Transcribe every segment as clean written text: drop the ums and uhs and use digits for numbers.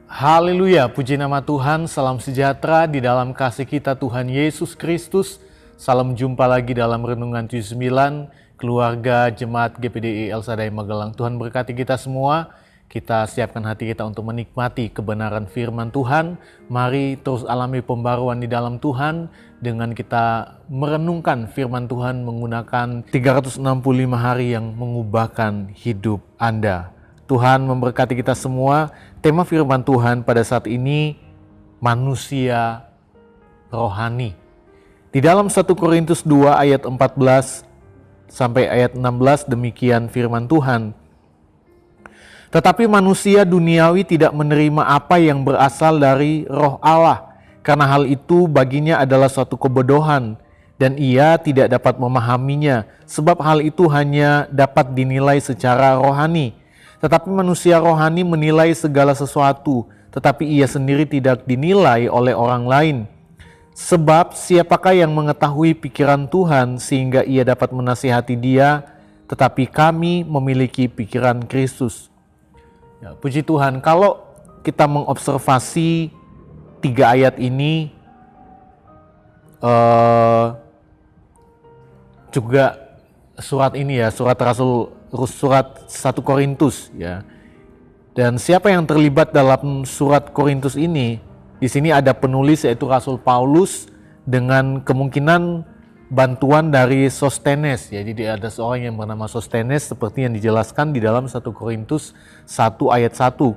Haleluya, puji nama Tuhan, salam sejahtera di dalam kasih kita Tuhan Yesus Kristus. Salam jumpa lagi dalam Renungan 79, keluarga Jemaat GPDI El Shaddai Magelang. Tuhan berkati kita semua, kita siapkan hati kita untuk menikmati kebenaran firman Tuhan. Mari terus alami pembaruan di dalam Tuhan dengan kita merenungkan firman Tuhan menggunakan 365 hari yang mengubahkan hidup Anda. Tuhan memberkati kita semua. Tema firman Tuhan pada saat ini, manusia rohani. Di dalam 1 Korintus 2 ayat 14 sampai ayat 16 demikian firman Tuhan. Tetapi manusia duniawi tidak menerima apa yang berasal dari roh Allah, karena hal itu baginya adalah suatu kebodohan, dan ia tidak dapat memahaminya, sebab hal itu hanya dapat dinilai secara rohani. Tetapi manusia rohani menilai segala sesuatu, tetapi ia sendiri tidak dinilai oleh orang lain. Sebab siapakah yang mengetahui pikiran Tuhan sehingga ia dapat menasihati dia, tetapi kami memiliki pikiran Kristus. Ya, puji Tuhan, kalau kita mengobservasi 3 ayat ini, juga surat ini ya, surat 1 Korintus ya. Dan siapa yang terlibat dalam surat Korintus ini? Di sini ada penulis yaitu Rasul Paulus dengan kemungkinan bantuan dari Sostenes ya. Jadi ada seorang yang bernama Sostenes seperti yang dijelaskan di dalam 1 Korintus 1 ayat 1.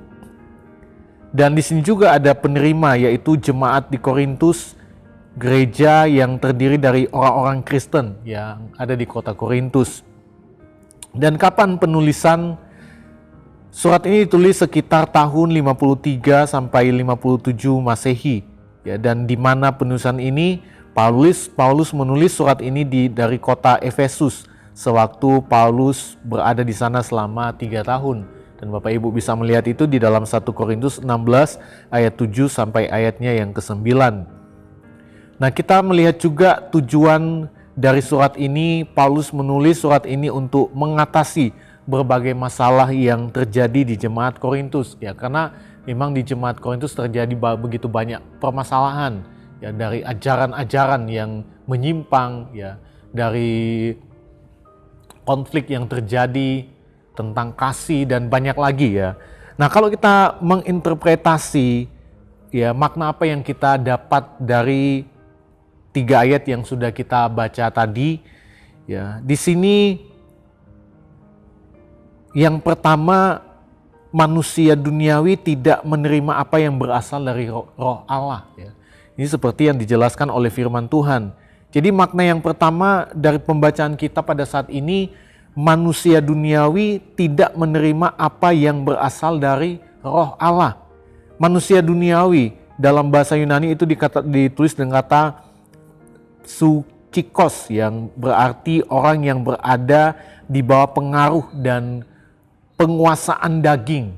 Dan di sini juga ada penerima yaitu jemaat di Korintus, gereja yang terdiri dari orang-orang Kristen yang ada di kota Korintus. Dan kapan penulisan surat ini ditulis? Sekitar tahun 53 sampai 57 Masehi. Ya, dan di mana penulisan ini Paulus menulis surat ini dari kota Efesus sewaktu Paulus berada di sana selama 3 tahun. Dan Bapak Ibu bisa melihat itu di dalam 1 Korintus 16 ayat 7 sampai ayatnya yang ke-9. Nah, kita melihat juga tujuan dari surat ini. Paulus menulis surat ini untuk mengatasi berbagai masalah yang terjadi di jemaat Korintus ya, karena memang di jemaat Korintus terjadi begitu banyak permasalahan ya, dari ajaran-ajaran yang menyimpang ya, dari konflik yang terjadi tentang kasih dan banyak lagi ya. Nah, kalau kita menginterpretasi ya makna apa yang kita dapat dari 3 ayat yang sudah kita baca tadi ya. Di sini yang pertama, manusia duniawi tidak menerima apa yang berasal dari roh Allah ya. Ini seperti yang dijelaskan oleh firman Tuhan. Jadi makna yang pertama dari pembacaan kita pada saat ini, manusia duniawi tidak menerima apa yang berasal dari roh Allah. Manusia duniawi dalam bahasa Yunani itu ditulis dengan kata sukikos yang berarti orang yang berada di bawah pengaruh dan penguasaan daging.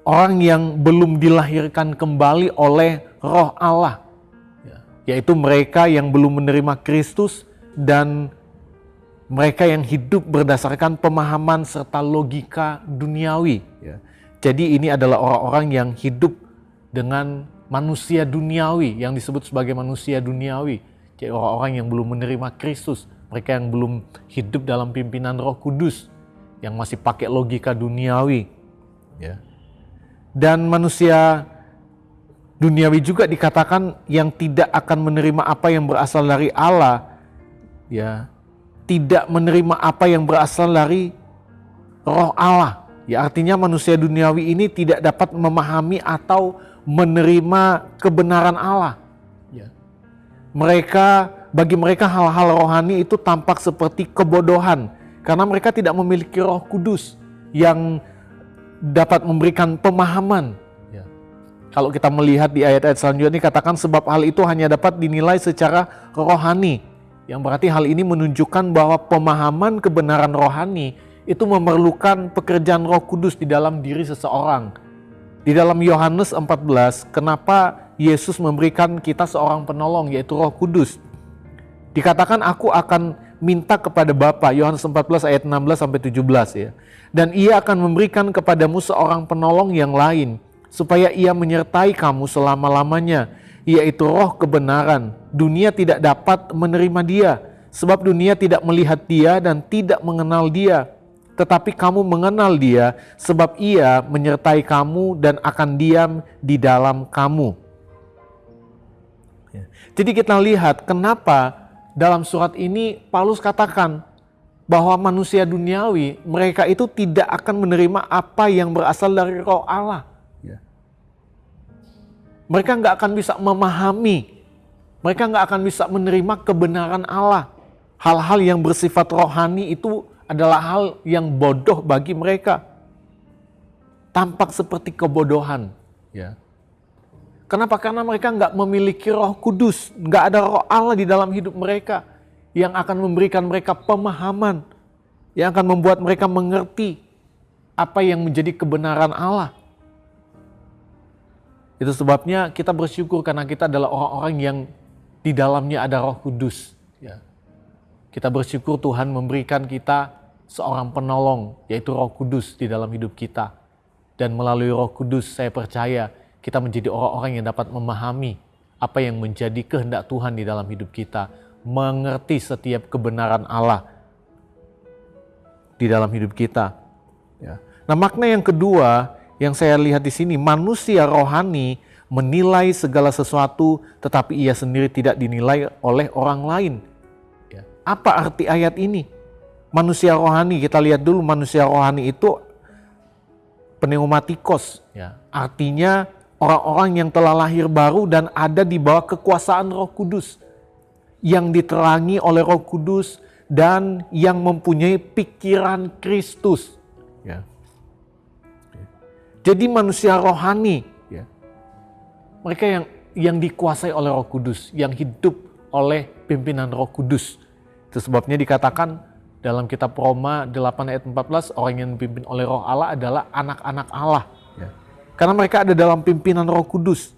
Orang yang belum dilahirkan kembali oleh roh Allah. Yaitu mereka yang belum menerima Kristus dan mereka yang hidup berdasarkan pemahaman serta logika duniawi. Jadi ini adalah orang-orang yang hidup dengan manusia duniawi, yang disebut sebagai manusia duniawi. Jadi orang-orang yang belum menerima Kristus, mereka yang belum hidup dalam pimpinan Roh Kudus, yang masih pakai logika duniawi. Ya. Dan manusia duniawi juga dikatakan yang tidak akan menerima apa yang berasal dari Allah, ya, tidak menerima apa yang berasal dari Roh Allah. Ya, artinya manusia duniawi ini tidak dapat memahami atau menerima kebenaran Allah. Ya. Bagi mereka hal-hal rohani itu tampak seperti kebodohan karena mereka tidak memiliki Roh Kudus yang dapat memberikan pemahaman. Ya. Kalau kita melihat di ayat-ayat selanjutnya ini katakan sebab hal itu hanya dapat dinilai secara rohani. Yang berarti hal ini menunjukkan bahwa pemahaman kebenaran rohani itu memerlukan pekerjaan Roh Kudus di dalam diri seseorang. Di dalam Yohanes 14, kenapa Yesus memberikan kita seorang penolong yaitu Roh Kudus? Dikatakan aku akan minta kepada Bapa, Yohanes 14 ayat 16 sampai 17 ya. Dan ia akan memberikan kepadamu seorang penolong yang lain supaya ia menyertai kamu selama-lamanya, yaitu roh kebenaran. Dunia tidak dapat menerima dia, sebab dunia tidak melihat dia dan tidak mengenal dia. Tetapi kamu mengenal dia, sebab ia menyertai kamu dan akan diam di dalam kamu. Jadi kita lihat kenapa dalam surat ini Paulus katakan bahwa manusia duniawi, mereka itu tidak akan menerima apa yang berasal dari roh Allah. Mereka nggak akan bisa memahami, mereka nggak akan bisa menerima kebenaran Allah. Hal-hal yang bersifat rohani itu adalah hal yang bodoh bagi mereka. Tampak seperti kebodohan. Kenapa? Karena mereka nggak memiliki Roh Kudus, nggak ada Roh Allah di dalam hidup mereka yang akan memberikan mereka pemahaman, yang akan membuat mereka mengerti apa yang menjadi kebenaran Allah. Itu sebabnya kita bersyukur karena kita adalah orang-orang yang di dalamnya ada Roh Kudus. Kita bersyukur Tuhan memberikan kita seorang penolong, yaitu Roh Kudus di dalam hidup kita. Dan melalui Roh Kudus saya percaya kita menjadi orang-orang yang dapat memahami apa yang menjadi kehendak Tuhan di dalam hidup kita. Mengerti setiap kebenaran Allah di dalam hidup kita. Nah, makna yang kedua yang saya lihat di sini, manusia rohani menilai segala sesuatu tetapi ia sendiri tidak dinilai oleh orang lain. Apa arti ayat ini? Manusia rohani, kita lihat dulu manusia rohani itu pneumatikos. Artinya orang-orang yang telah lahir baru dan ada di bawah kekuasaan Roh Kudus. Yang diterangi oleh Roh Kudus dan yang mempunyai pikiran Kristus. Jadi manusia rohani, mereka yang dikuasai oleh Roh Kudus, yang hidup oleh pimpinan Roh Kudus. Itu sebabnya dikatakan dalam kitab Roma 8 ayat 14, orang yang dipimpin oleh Roh Allah adalah anak-anak Allah. Karena mereka ada dalam pimpinan Roh Kudus.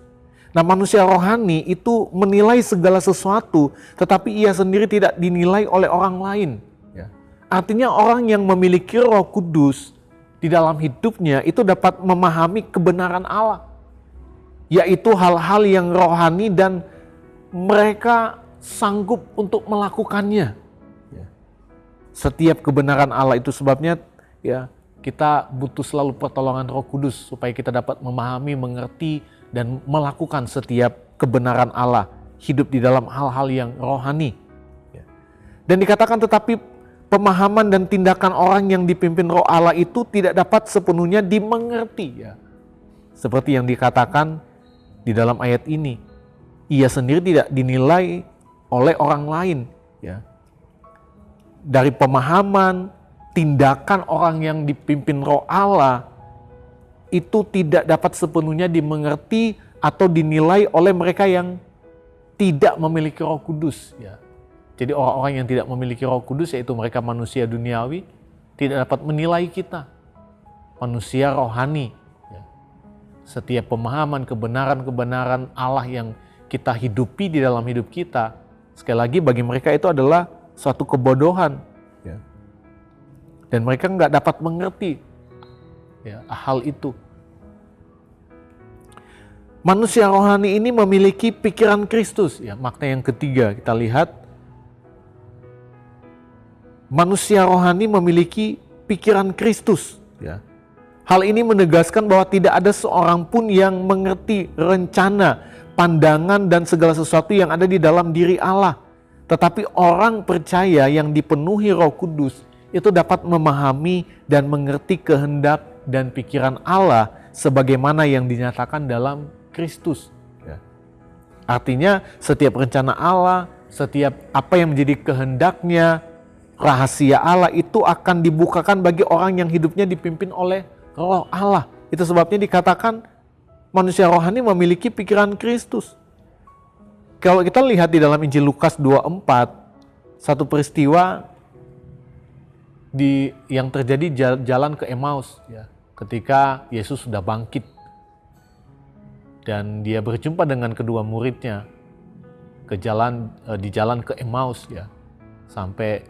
Nah, manusia rohani itu menilai segala sesuatu, tetapi ia sendiri tidak dinilai oleh orang lain. Artinya orang yang memiliki Roh Kudus di dalam hidupnya itu dapat memahami kebenaran Allah. Yaitu hal-hal yang rohani dan mereka sanggup untuk melakukannya. Setiap kebenaran Allah itu sebabnya kita butuh selalu pertolongan Roh Kudus supaya kita dapat memahami, mengerti, dan melakukan setiap kebenaran Allah. Hidup di dalam hal-hal yang rohani. Dan dikatakan tetapi pemahaman dan tindakan orang yang dipimpin Roh Allah itu tidak dapat sepenuhnya dimengerti. Seperti yang dikatakan di dalam ayat ini. Ia sendiri tidak dinilai oleh orang lain. Dari pemahaman, tindakan orang yang dipimpin Roh Allah itu tidak dapat sepenuhnya dimengerti atau dinilai oleh mereka yang tidak memiliki Roh Kudus. Jadi orang-orang yang tidak memiliki Roh Kudus, yaitu mereka manusia duniawi, tidak dapat menilai kita. Manusia rohani. Setiap pemahaman, kebenaran-kebenaran Allah yang kita hidupi di dalam hidup kita, sekali lagi bagi mereka itu adalah suatu kebodohan. Dan mereka nggak dapat mengerti hal itu. Manusia rohani ini memiliki pikiran Kristus. Makna yang ketiga kita lihat, manusia rohani memiliki pikiran Kristus. Hal ini menegaskan bahwa tidak ada seorang pun yang mengerti rencana, pandangan, dan segala sesuatu yang ada di dalam diri Allah. Tetapi orang percaya yang dipenuhi Roh Kudus itu dapat memahami dan mengerti kehendak dan pikiran Allah sebagaimana yang dinyatakan dalam Kristus. Artinya setiap rencana Allah, setiap apa yang menjadi kehendaknya, rahasia Allah itu akan dibukakan bagi orang yang hidupnya dipimpin oleh Roh Allah. Itu sebabnya dikatakan manusia rohani memiliki pikiran Kristus. Kalau kita lihat di dalam Injil Lukas 24, satu peristiwa yang terjadi jalan ke Emmaus, ketika Yesus sudah bangkit dan dia berjumpa dengan kedua muridnya di jalan ke Emmaus, sampai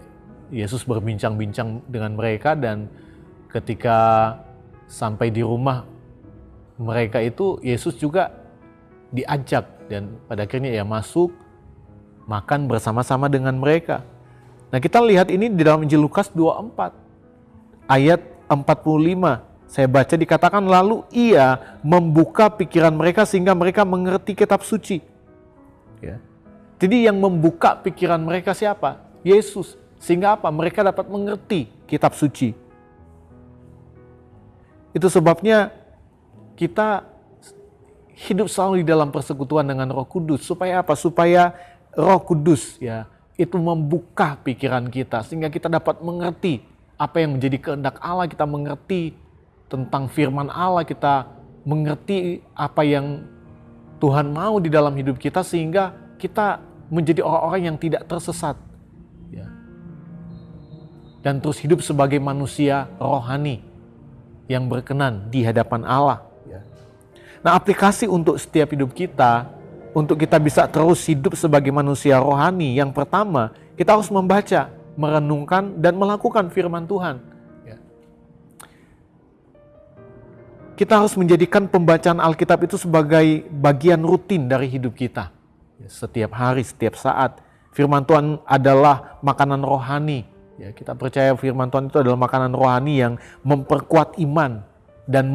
Yesus berbincang-bincang dengan mereka, dan ketika sampai di rumah mereka itu Yesus juga diajak dan pada akhirnya ia masuk makan bersama-sama dengan mereka. Nah, kita lihat ini di dalam Injil Lukas 24 ayat 45. Saya baca dikatakan lalu ia membuka pikiran mereka sehingga mereka mengerti kitab suci. Ya. Jadi yang membuka pikiran mereka siapa? Yesus. Sehingga apa? Mereka dapat mengerti kitab suci. Itu sebabnya kita hidup selalu di dalam persekutuan dengan Roh Kudus. Supaya apa? Supaya Roh Kudus ya itu membuka pikiran kita sehingga kita dapat mengerti apa yang menjadi kehendak Allah, kita mengerti tentang firman Allah, kita mengerti apa yang Tuhan mau di dalam hidup kita sehingga kita menjadi orang-orang yang tidak tersesat ya. Dan terus hidup sebagai manusia rohani yang berkenan di hadapan Allah ya. Nah, aplikasi untuk setiap hidup kita, untuk kita bisa terus hidup sebagai manusia rohani, yang pertama kita harus membaca, merenungkan dan melakukan firman Tuhan ya. Kita harus menjadikan pembacaan Alkitab itu sebagai bagian rutin dari hidup kita. Setiap hari, setiap saat. Firman Tuhan adalah makanan rohani. Ya, kita percaya firman Tuhan itu adalah makanan rohani yang memperkuat iman dan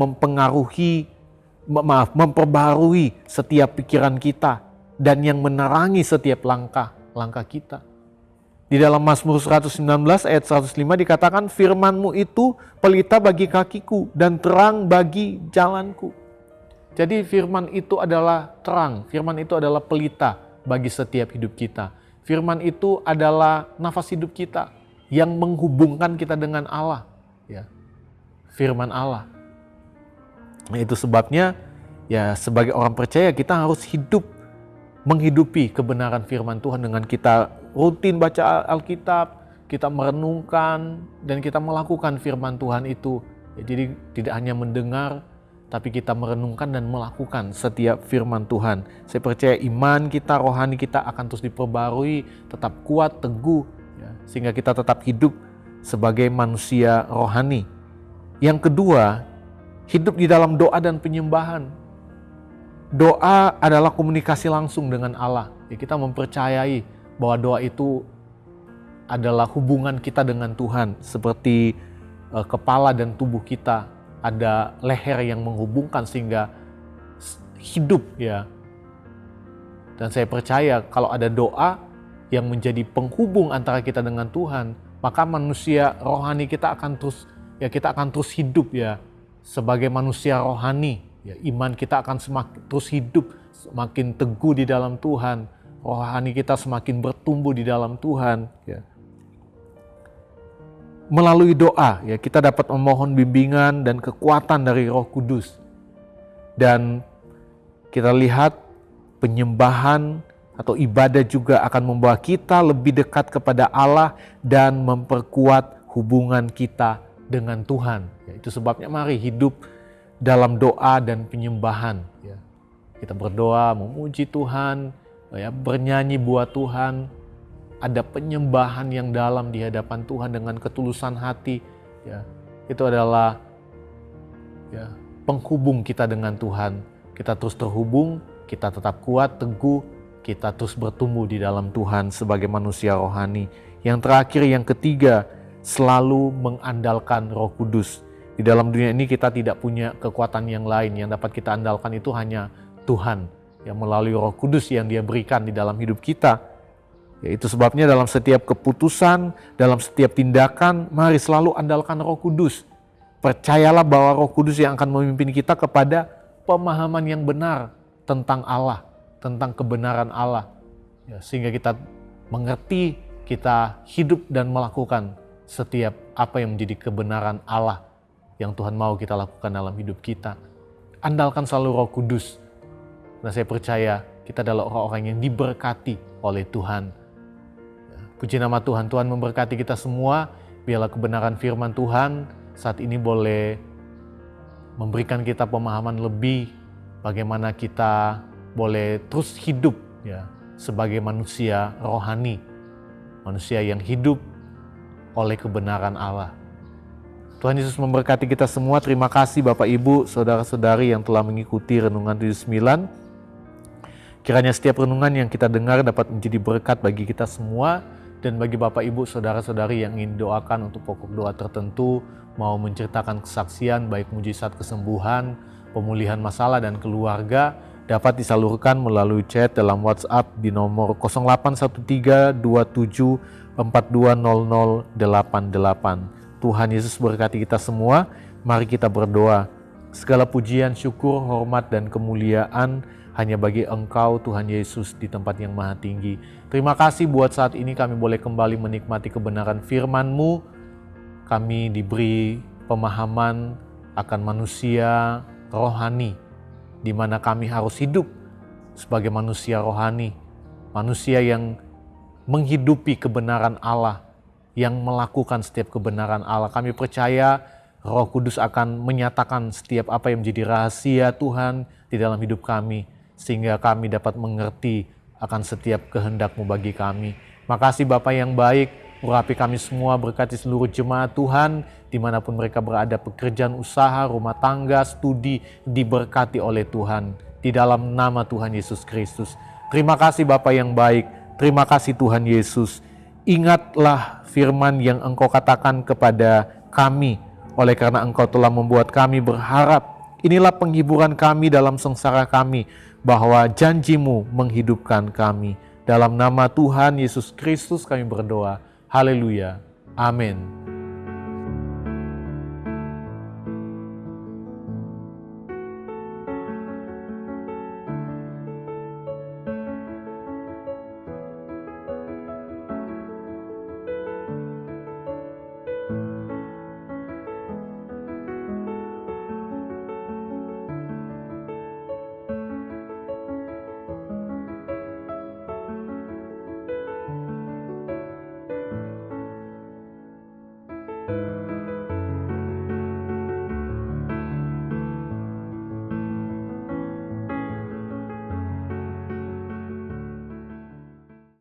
memperbaharui setiap pikiran kita dan yang menerangi setiap langkah kita. Di dalam Mazmur 119 ayat 105 dikatakan firman-Mu itu pelita bagi kakiku dan terang bagi jalanku. Jadi firman itu adalah terang, firman itu adalah pelita bagi setiap hidup kita. Firman itu adalah nafas hidup kita yang menghubungkan kita dengan Allah. Ya, firman Allah. Nah, itu sebabnya ya sebagai orang percaya kita harus menghidupi kebenaran firman Tuhan dengan kita rutin baca Alkitab, kita merenungkan dan kita melakukan firman Tuhan itu. Ya, jadi tidak hanya mendengar, tapi kita merenungkan dan melakukan setiap firman Tuhan. Saya percaya iman kita, rohani kita akan terus diperbarui, tetap kuat, teguh, ya, sehingga kita tetap hidup sebagai manusia rohani. Yang kedua, hidup di dalam doa dan penyembahan. Doa adalah komunikasi langsung dengan Allah. Ya, kita mempercayai bahwa doa itu adalah hubungan kita dengan Tuhan. Seperti kepala dan tubuh kita ada leher yang menghubungkan sehingga hidup ya. Dan saya percaya kalau ada doa yang menjadi penghubung antara kita dengan Tuhan, maka manusia rohani kita akan terus hidup ya sebagai manusia rohani. Ya, iman kita akan terus hidup, semakin teguh di dalam Tuhan. Rohani kita semakin bertumbuh di dalam Tuhan. Ya. Melalui doa, ya kita dapat memohon bimbingan dan kekuatan dari Roh Kudus. Dan kita lihat penyembahan atau ibadah juga akan membawa kita lebih dekat kepada Allah dan memperkuat hubungan kita dengan Tuhan. Ya, itu sebabnya mari hidup dalam doa dan penyembahan. Ya. Kita berdoa, memuji Tuhan, ya, bernyanyi buat Tuhan, ada penyembahan yang dalam di hadapan Tuhan dengan ketulusan hati. Ya, itu adalah ya, penghubung kita dengan Tuhan. Kita terus terhubung, kita tetap kuat, teguh, kita terus bertumbuh di dalam Tuhan sebagai manusia rohani. Yang terakhir, yang ketiga, selalu mengandalkan Roh Kudus. Di dalam dunia ini kita tidak punya kekuatan yang lain, yang dapat kita andalkan itu hanya Tuhan. Yang melalui Roh Kudus yang Dia berikan di dalam hidup kita. Ya, itu sebabnya dalam setiap keputusan, dalam setiap tindakan, mari selalu andalkan Roh Kudus. Percayalah bahwa Roh Kudus yang akan memimpin kita kepada pemahaman yang benar tentang Allah, tentang kebenaran Allah. Ya, sehingga kita mengerti, kita hidup dan melakukan setiap apa yang menjadi kebenaran Allah yang Tuhan mau kita lakukan dalam hidup kita. Andalkan selalu Roh Kudus. Nah, saya percaya kita adalah orang-orang yang diberkati oleh Tuhan. Puji nama Tuhan, Tuhan memberkati kita semua. Biarlah kebenaran firman Tuhan saat ini boleh memberikan kita pemahaman lebih bagaimana kita boleh terus hidup ya sebagai manusia rohani. Manusia yang hidup oleh kebenaran Allah. Tuhan Yesus memberkati kita semua. Terima kasih Bapak Ibu, Saudara-saudari yang telah mengikuti Renungan 79. Kiranya setiap renungan yang kita dengar dapat menjadi berkat bagi kita semua. Dan bagi Bapak Ibu, Saudara-saudari yang ingin doakan untuk pokok doa tertentu, mau menceritakan kesaksian baik mujizat kesembuhan, pemulihan masalah dan keluarga, dapat disalurkan melalui chat dalam WhatsApp di nomor 081327420088. Tuhan Yesus berkati kita semua. Mari kita berdoa. Segala pujian, syukur, hormat, dan kemuliaan hanya bagi Engkau Tuhan Yesus di tempat yang maha tinggi. Terima kasih buat saat ini kami boleh kembali menikmati kebenaran firman-Mu. Kami diberi pemahaman akan manusia rohani, di mana kami harus hidup sebagai manusia rohani, manusia yang menghidupi kebenaran Allah, yang melakukan setiap kebenaran Allah. Kami percaya Roh Kudus akan menyatakan setiap apa yang menjadi rahasia Tuhan di dalam hidup kami, sehingga kami dapat mengerti akan setiap kehendak-Mu bagi kami. Makasih Bapa yang baik, urapi kami semua, berkati seluruh jemaat Tuhan, dimanapun mereka berada, pekerjaan usaha, rumah tangga, studi, diberkati oleh Tuhan, di dalam nama Tuhan Yesus Kristus. Terima kasih Bapa yang baik, terima kasih Tuhan Yesus. Ingatlah firman yang Engkau katakan kepada kami, oleh karena Engkau telah membuat kami berharap. Inilah penghiburan kami dalam sengsara kami, bahwa janji-Mu menghidupkan kami. Dalam nama Tuhan Yesus Kristus kami berdoa. Haleluya. Amin.